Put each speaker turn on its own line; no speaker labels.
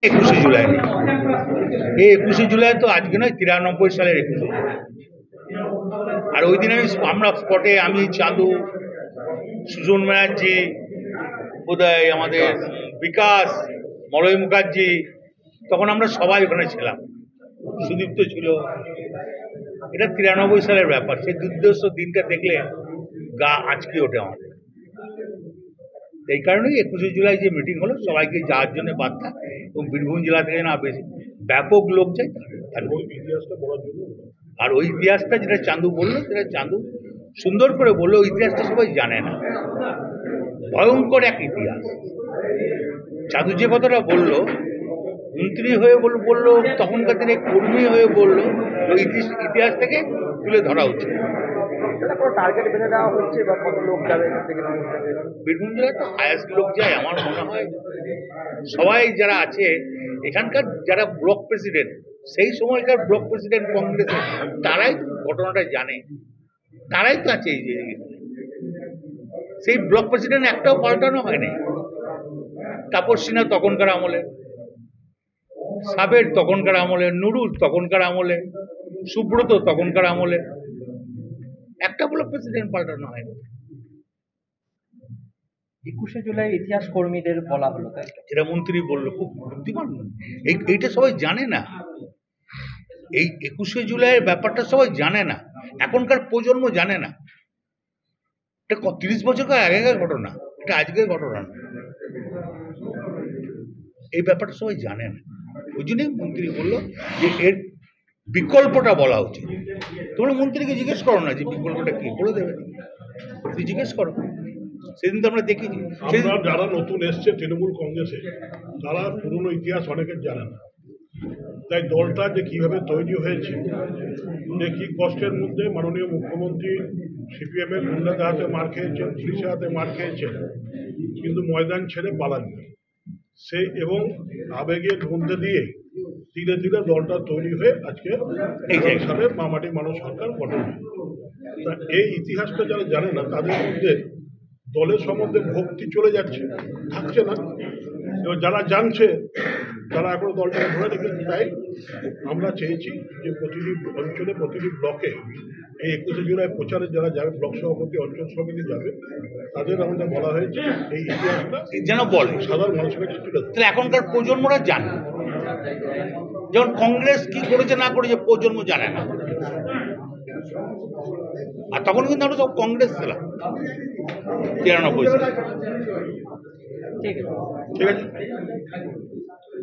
21শে জুলাই নেই। এই 21শে জুলাই তো আজকে নয়, 93 সালের 21শে জুলাই। আর ওই দিন আমরা স্পটে, আমি, চাঁদু, সুজন ব্যানার্জি, বোধহয় আমাদের বিকাশ, মলয় মুখার্জি, তখন আমরা সবাই ওখানে ছিলাম। সুদীপ্ত ছিল। এটা 93 সালের ব্যাপার। সেই দুর্দর্শ দিনটা দেখলে গা আঁচকে ওঠে আমাদের। এই কারণেই 21শে জুলাই যে মিটিং হলো, সবাইকে যাওয়ার জন্য বার্তা, এবং বীরভূম জেলা থেকে না বেশি ব্যাপক লোক চাই। আর ওই ইতিহাসটা যেটা চাঁদু বললো, সেটা চাঁদু সুন্দর করে বললো। ওই ইতিহাসটা সবাই জানে না, ভয়ঙ্কর এক ইতিহাস। চাঁদু যে কথাটা বললো, মন্ত্রী হয়ে বললো, তখনকার দিনে কর্মী হয়ে বললো, ওই ইতিহাস থেকে তুলে ধরা উচিত। বীরভূম জেলায় তো হায়েস্ট লোক যায় আমার মনে হয়। সবাই যারা আছে এখানকার, যারা ব্লক প্রেসিডেন্ট, সেই সময়কার ব্লক প্রেসিডেন্ট কংগ্রেসের, তারাই ঘটনাটা জানে, তারাই তো আছে এই যে। সেই ব্লক প্রেসিডেন্ট একটাও পাল্টানো হয়নি। তাপস সিনহা তখনকার আমলে, সাবের তখনকার আমলে, নুরুল তখনকার আমলে, সুব্রত তখনকার আমলে, একটা ব্লক প্রেসিডেন্ট পাল্টানো হয়নি।
21শে জুলাই ইতিহাস কর্মীদের বলা হলো, তাই
এটা মন্ত্রী বললো, খুব বুদ্ধিমান। এইটা সবাই জানে না। এই 21শে জুলাইয়ের ব্যাপারটা সবাই জানে না, এখনকার প্রজন্ম জানে না। এটা 30 বছর আগেকার ঘটনা, এটা আজকের ঘটনা না। এই ব্যাপারটা সবাই জানে না। ওই জন্যই মন্ত্রী বললো যে এর বিকল্পটা বলা উচিত। তোমরা মন্ত্রীকে জিজ্ঞেস করো না যে বিকল্পটা কি, বলে দেবে। তুই জিজ্ঞেস করো। সেদিন তো আমরা দেখেছি,
যারা নতুন এসছে তৃণমূল কংগ্রেসে, তারা পুরনো ইতিহাস অনেকের জানে না। তাই দলটা যে কিভাবে তৈরি হয়েছে, যে কি কষ্টের মধ্যে মাননীয় মুখ্যমন্ত্রী সিপিএম এর গুন্ডাদের হাতে মার খেয়েছেন, পুলিশের হাতে মার খেয়েছেন, কিন্তু ময়দান ছেড়ে পালাননি। সেই এবং আবেগের মধ্যে দিয়ে ধীরে ধীরে দলটা তৈরি হয়ে আজকে এই সালে মামাটি মানব সরকার গঠন হয়। তা এই ইতিহাসটা যারা জানে না, তাদের মধ্যে দলের সম্বন্ধে ভক্তি চলে যাচ্ছে, থাকছে না। এবার যারা জানছে, তারা এখনো দলটাকে ধরে রেখেছে। তাই আমরা চেয়েছি যে প্রতিটি অঞ্চলে, প্রতিটি ব্লকে এই 21শে জুলাই প্রচারে যারা যাবে, ব্লক সভাপতি, অঞ্চল সমিতি যাবে, তাদের আমাদের বলা হয়েছে এই ইতিহাসটা
যেন বলে
সাধারণ মানুষের কাছে তুলে ধরে।
তাহলে এখনকার প্রজন্মরা জানে। যেমন কংগ্রেস কি করেছে না করেছে প্রজন্ম জানে না। আর তখন কিন্তু আমরা সব কংগ্রেস ছিলাম 93 সালে।
ঠিক আছে।
ঠিক আছে।